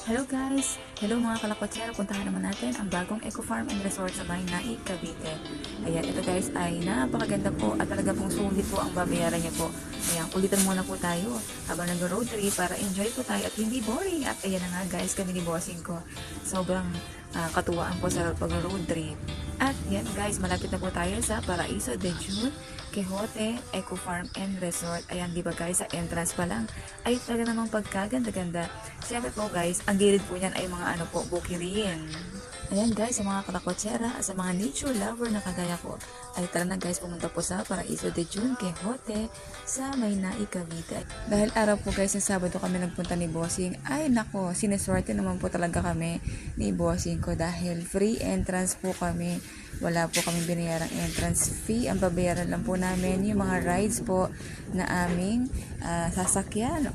Hello guys! Hello mga kalakotsero, puntahan naman natin ang bagong Eco Farm and Resort sa Maynai, Cavite. Ayan, ito guys ay napakaganda po at talaga pong sulit po ang babayaran niyo po. Ayan, ulitan muna po tayo habang nag-road trip para enjoy po tayo at hindi boring. At ayan na nga guys, kami ni bossing ko. Sobrang katuwaan po sa pag-road trip. At yan guys, malapit na po tayo sa Paraiso de June, Quixote, Eco Farm and Resort. Ayan, di ba guys, sa entrance pa lang ay talaga namang pagkaganda-ganda. Siyempre po guys, ang gilid po niyan ay mga ano po, bukirin. Ayan guys, sa mga kalakotsera, sa mga nature lover na kagaya ko, ay tara na guys, pumunta po sa Paraiso de June, Quixote, sa Maynai, Cavite. Dahil araw po guys, sa Sabado kami nagpunta ni Bossing, ay nako, sineswerte naman po talaga kami ni Bossing ko dahil free entrance po kami. Wala po kami binayarang entrance fee. Ang babayaran lang po namin yung mga rides po na aming sasakyan.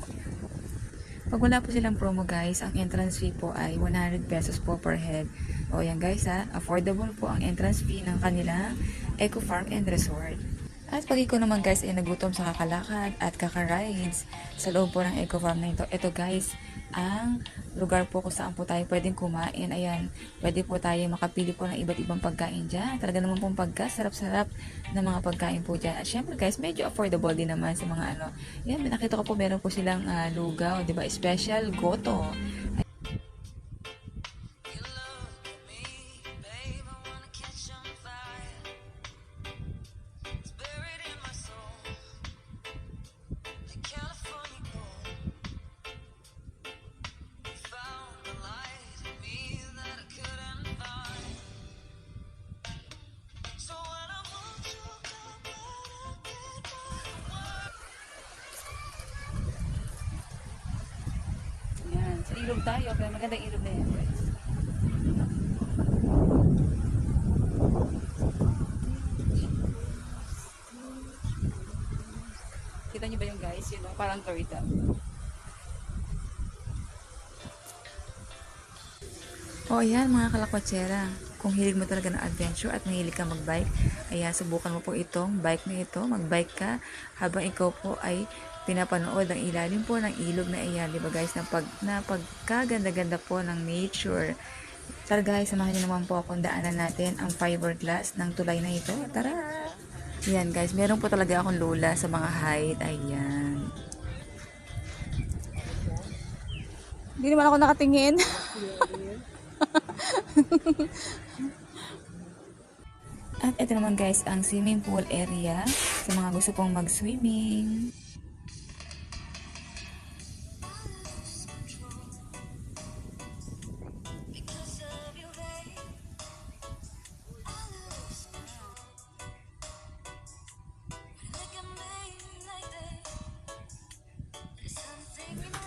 Pag wala po silang promo guys, ang entrance fee po ay 100 pesos po per head. O yan guys ha, affordable po ang entrance fee ng kanilang Eco Farm and Resort. At pag ikaw naman guys ay nagutom sa kakalakad at kakarides sa loob po ng Eco Farm na ito, ito guys, ang lugar po kung saan po tayo pwedeng kumain. Ayan, pwede po tayo makapili po ng iba't ibang pagkain dyan. Talaga naman pong sarap-sarap na mga pagkain po dyan. At syempre guys, medyo affordable din naman sa mga ano. Ayan, nakita ko po meron po silang lugaw, di ba? Special goto. Yan, sa ilog tayo. Kaya magandang ilog na yan guys. Kita niyo ba yung guys? Yun, parang turtle. O ayan mga kalakwatsera, kung hilig mo talaga ng adventure at mahilig ka magbike, ayan subukan mo po itong bike na ito, magbike ka habang ikaw po ay pinapanood ang ilalim po ng ilog na iyan, di ba guys, na pagkaganda-ganda po ng nature. Tara guys, samahan niyo naman po akong daanan natin ang fiberglass ng tulay na ito. Tara! Ayan guys, meron po talaga akong lula sa mga height, ayan. Hindi naman ako nakatingin. At ito naman guys ang swimming pool area sa mga gusto pong mag-swimming.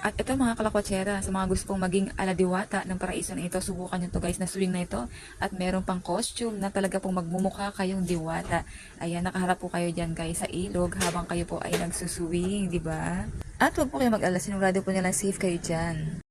At ito mga kalakwatsera, sa mga gusto pong maging aladiwata ng paraiso na ito, subukan nyo to guys na swing na ito. At meron pang costume na talaga pong magmumukha kayong diwata. Ayan, nakaharap po kayo dyan guys sa ilog habang kayo po ay nagsuswing, di ba? At huwag po kayo mag-alala, sinurado po nila safe kayo dyan.